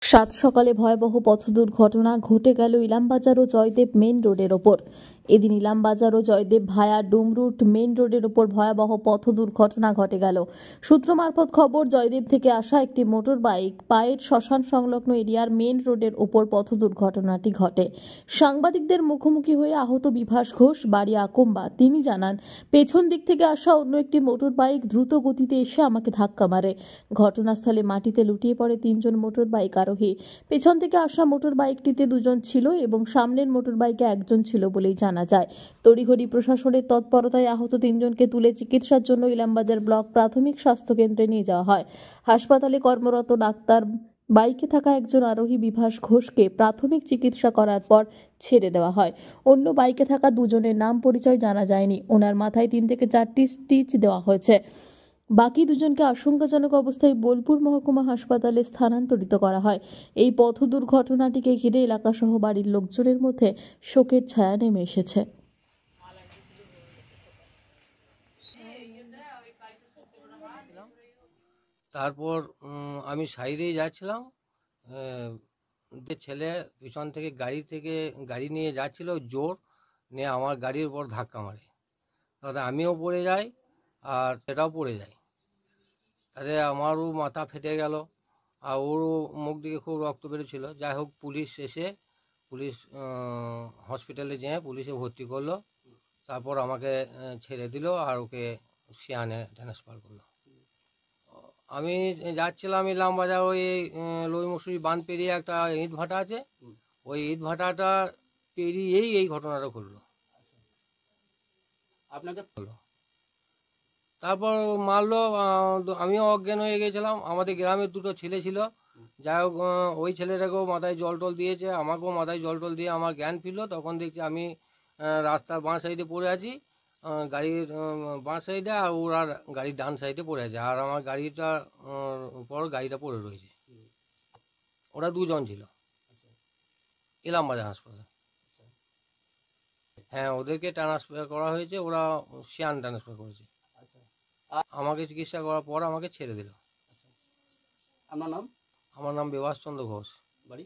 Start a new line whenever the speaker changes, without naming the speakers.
সাত সকালে ভয়াবহ পথ দুর্ঘটনা ঘটে গেল ইলামবাজার ও জয়দেব মেইন রোডের ওপর। এদিন ইলামবাজার ও জয়দেব ভায়া ডুমরুট মেইন রোডের ওপর ভয়াবহ পথ দুর্ঘটনা ঘটে গেল। সূত্র মারফত খবর, জয়দেব থেকে আসা একটি মোটর বাইক পায়ের শ্মশান সংলগ্ন এরিয়ার মেইন রোডের ওপর পথ দুর্ঘটনাটি ঘটে। সাংবাদিকদের মুখোমুখি হয়ে আহত বিভাস ঘোষ, বাড়ি আকম্বা, তিনি জানান, পেছন দিক থেকে আসা অন্য একটি মোটর বাইক দ্রুত গতিতে এসে আমাকে ধাক্কা মারে। ঘটনাস্থলে মাটিতে লুটিয়ে পড়ে তিনজন মোটর বাইক আরোহী। পেছন থেকে আসা মোটর বাইকটিতে দুজন ছিল এবং সামনের মোটর বাইকে একজন ছিল বলেই জানা যায়। তড়িঘড়ি প্রশাসনের তৎপরতায় আহত তিনজনকে তুলে চিকিৎসার জন্য ইলামবাজার ব্লক প্রাথমিক স্বাস্থ্য কেন্দ্রে নিয়ে যাওয়া হয়। হাসপাতালে কর্মরত ডাক্তার বাইকে থাকা একজন আরোহী বিভাস ঘোষকে প্রাথমিক চিকিৎসা করার পর ছেড়ে দেওয়া হয়। অন্য বাইকে থাকা দুজনের নাম পরিচয় জানা যায়নি। ওনার মাথায় 3 থেকে 4টি স্টিচ দেওয়া হয়েছে। বাকি দুজনকে আশঙ্কাজনক অবস্থায় বোলপুর মহকুমা হাসপাতালে স্থানান্তরিত করা হয়। এই পথ দুর্ঘটনাটিকে ঘিরে এলাকাসহ বাড়ির লোকজনের মধ্যে শোকের ছায়া নেমে এসেছে।
তারপর আমি সাইডেই যাচ্ছিলাম, ছেলে পিছন থেকে গাড়ি নিয়ে যাচ্ছিল জোর নিয়ে আমার গাড়ির উপর ধাক্কা মারে। তাতে আমিও পড়ে যাই আর সেটাও পড়ে যায়। তাতে আমারও মাথা ফেটে গেল আর ওরও মুখ দিকে খুব রক্ত বেরোচ্ছিল। যাই হোক, পুলিশ হসপিটালে যেয়ে পুলিশে ভর্তি করলো। তারপর আমাকে ছেড়ে দিল আর ওকে সিয়ানে ট্রান্সফার করলো। আমি যাচ্ছিলাম ইলামবাজার, ওই লই মসুরি বাঁধ পেরিয়ে একটা ইট ভাটা আছে, ওই ইট ভাটাটা পেরিয়েই এই ঘটনাটা ঘটলো। আপনাকে তারপর মারলো, আমিও অজ্ঞান হয়ে গেছিলাম। আমাদের গ্রামের দুটো ছেলে ছিল, যাই হোক ওই ছেলেটাকেও মাথায় জল টল দিয়েছে, আমাকেও মাথায় জল টল দিয়ে আমার জ্ঞান ফিরলো। তখন দেখছি আমি রাস্তার বাঁ সাইডে পড়ে আছি, গাড়ির বাঁ সাইডে, আর ওরা গাড়ির ডান সাইডে পড়ে আছে, আর আমার গাড়িটার পর গাড়িটা পড়ে রয়েছে। ওরা দুজন ছিল ইলামবাজার হাসপাতালে। হ্যাঁ, ওদেরকে ট্রান্সফার করা হয়েছে, ওরা সিয়ান ট্রান্সফার করেছে। আমাকে চিকিৎসা করার পর আমাকে ছেড়ে দিল।
আপনার নাম?
আমার নাম বিভাস চন্দ্র ঘোষ।
বাড়ি?